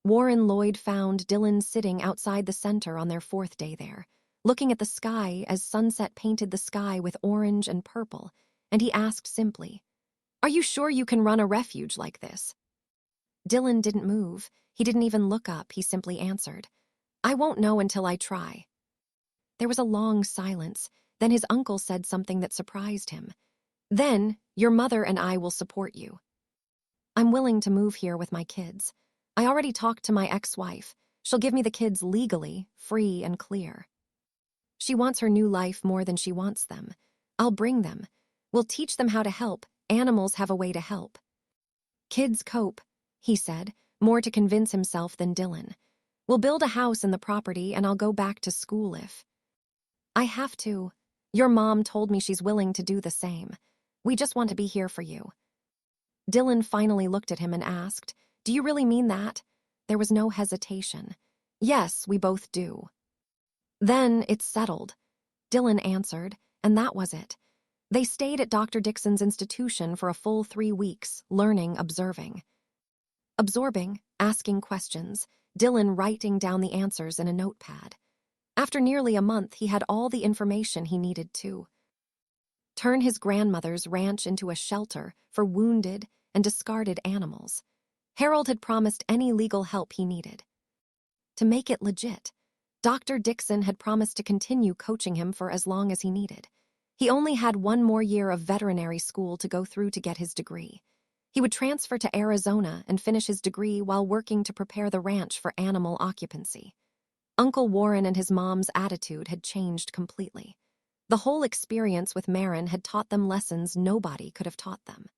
Warren Lloyd found Dylan sitting outside the center on their 4th day there, looking at the sky as sunset painted the sky with orange and purple, and he asked simply, "Are you sure you can run a refuge like this?" Dylan didn't move. He didn't even look up. He simply answered, "I won't know until I try." There was a long silence. Then his uncle said something that surprised him. "Then, your mother and I will support you. I'm willing to move here with my kids. I already talked to my ex-wife. She'll give me the kids legally, free and clear. She wants her new life more than she wants them. I'll bring them. We'll teach them how to help. Animals have a way to help. Kids cope," he said, more to convince himself than Dylan. "We'll build a house in the property and I'll go back to school if I have to. Your mom told me she's willing to do the same. We just want to be here for you." Dylan finally looked at him and asked, "Do you really mean that?" There was no hesitation. "Yes, we both do." "Then it's settled," Dylan answered, and that was it. They stayed at Dr. Dixon's institution for a full 3 weeks, learning, observing. Absorbing, asking questions, Dylan writing down the answers in a notepad. After nearly a month, he had all the information he needed to turn his grandmother's ranch into a shelter for wounded and discarded animals. Harold had promised any legal help he needed. To make it legit, Dr. Dixon had promised to continue coaching him for as long as he needed. He only had 1 more year of veterinary school to go through to get his degree. He would transfer to Arizona and finish his degree while working to prepare the ranch for animal occupancy. Uncle Warren and his mom's attitude had changed completely. The whole experience with Maren had taught them lessons nobody could have taught them.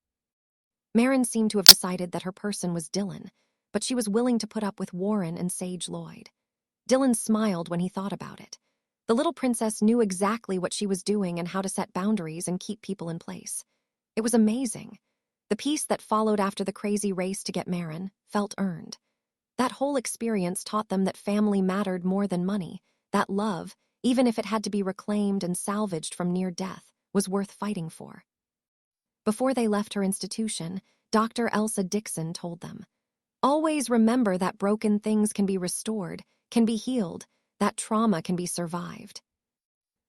Maren seemed to have decided that her person was Dylan, but she was willing to put up with Warren and Sage Lloyd. Dylan smiled when he thought about it. The little princess knew exactly what she was doing and how to set boundaries and keep people in place. It was amazing. The peace that followed after the crazy race to get Maren felt earned. That whole experience taught them that family mattered more than money, that love, even if it had to be reclaimed and salvaged from near death, was worth fighting for. Before they left her institution, Dr. Elsa Dixon told them, "Always remember that broken things can be restored, can be healed, that trauma can be survived.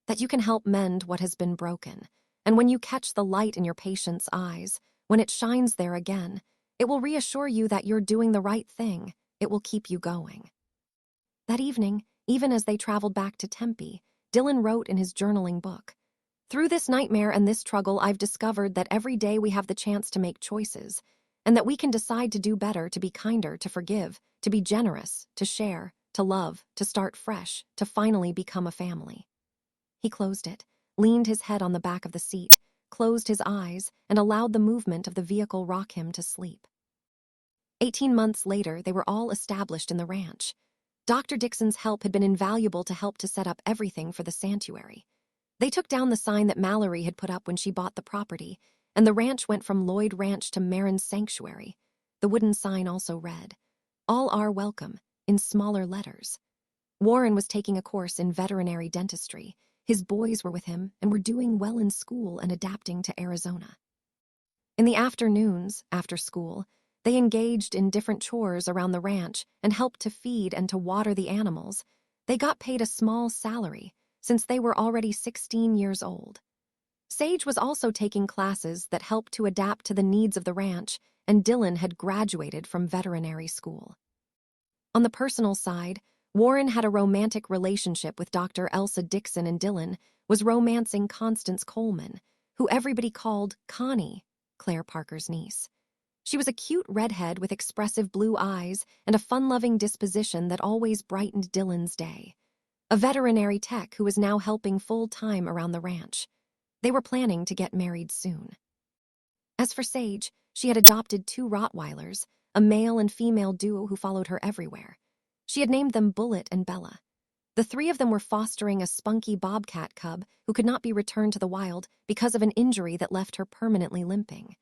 That you can help mend what has been broken, and when you catch the light in your patient's eyes, when it shines there again, it will reassure you that you're doing the right thing. It will keep you going." That evening, even as they traveled back to Tempe, Dylan wrote in his journaling book, "Through this nightmare and this struggle, I've discovered that every day we have the chance to make choices, and that we can decide to do better, to be kinder, to forgive, to be generous, to share, to love, to start fresh, to finally become a family." He closed it, leaned his head on the back of the seat, closed his eyes, and allowed the movement of the vehicle rock him to sleep. 18 months later, they were all established in the ranch. Dr. Dixon's help had been invaluable to help to set up everything for the sanctuary. They took down the sign that Mallory had put up when she bought the property, and the ranch went from Lloyd Ranch to Maren's Sanctuary. The wooden sign also read, "All are welcome," in smaller letters. Warren was taking a course in veterinary dentistry. His boys were with him and were doing well in school and adapting to Arizona. In the afternoons, after school, they engaged in different chores around the ranch and helped to feed and to water the animals. They got paid a small salary, since they were already 16 years old. Sage was also taking classes that helped to adapt to the needs of the ranch, and Dylan had graduated from veterinary school. On the personal side, Warren had a romantic relationship with Dr. Elsa Dixon, and Dylan was romancing Constance Coleman, who everybody called Connie, Claire Parker's niece. She was a cute redhead with expressive blue eyes and a fun-loving disposition that always brightened Dylan's day. A veterinary tech who was now helping full-time around the ranch. They were planning to get married soon. As for Sage, she had adopted 2 Rottweilers, a male and female duo who followed her everywhere. She had named them Bullet and Bella. The 3 of them were fostering a spunky bobcat cub who could not be returned to the wild because of an injury that left her permanently limping.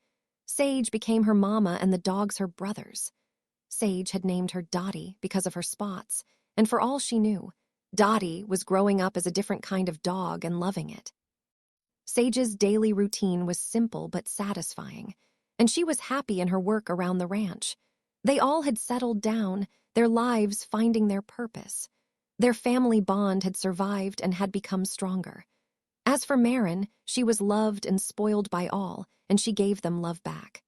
Sage became her mama and the dogs her brothers. Sage had named her Dottie because of her spots, and for all she knew, Dottie was growing up as a different kind of dog and loving it. Sage's daily routine was simple but satisfying, and she was happy in her work around the ranch. They all had settled down, their lives finding their purpose. Their family bond had survived and had become stronger. As for Maren, she was loved and spoiled by all, and she gave them love back.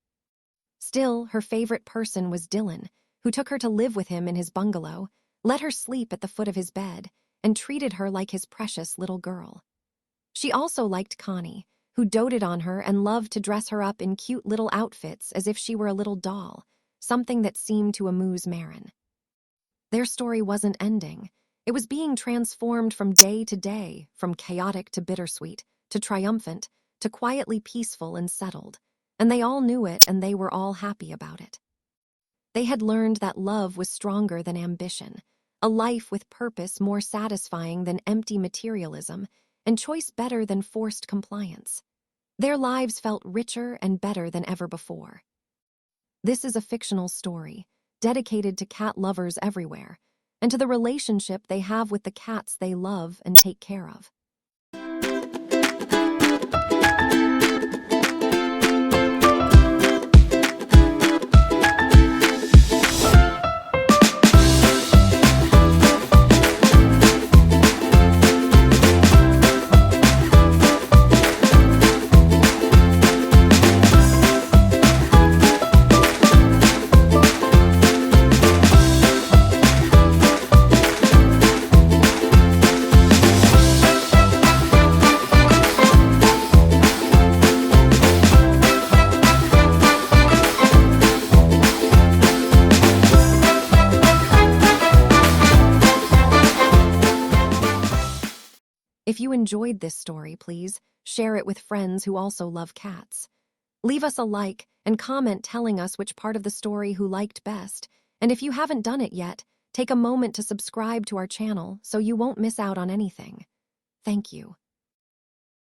Still, her favorite person was Dylan, who took her to live with him in his bungalow, let her sleep at the foot of his bed, and treated her like his precious little girl. She also liked Connie, who doted on her and loved to dress her up in cute little outfits as if she were a little doll, something that seemed to amuse Maren. Their story wasn't ending. It was being transformed from day to day, from chaotic to bittersweet, to triumphant, to quietly peaceful and settled. And they all knew it, and they were all happy about it. They had learned that love was stronger than ambition, a life with purpose more satisfying than empty materialism, and choice better than forced compliance. Their lives felt richer and better than ever before. This is a fictional story, dedicated to cat lovers everywhere, and to the relationship they have with the cats they love and take care of. If you enjoyed this story, please share it with friends who also love cats. Leave us a like and comment telling us which part of the story you liked best. And if you haven't done it yet, take a moment to subscribe to our channel so you won't miss out on anything. Thank you.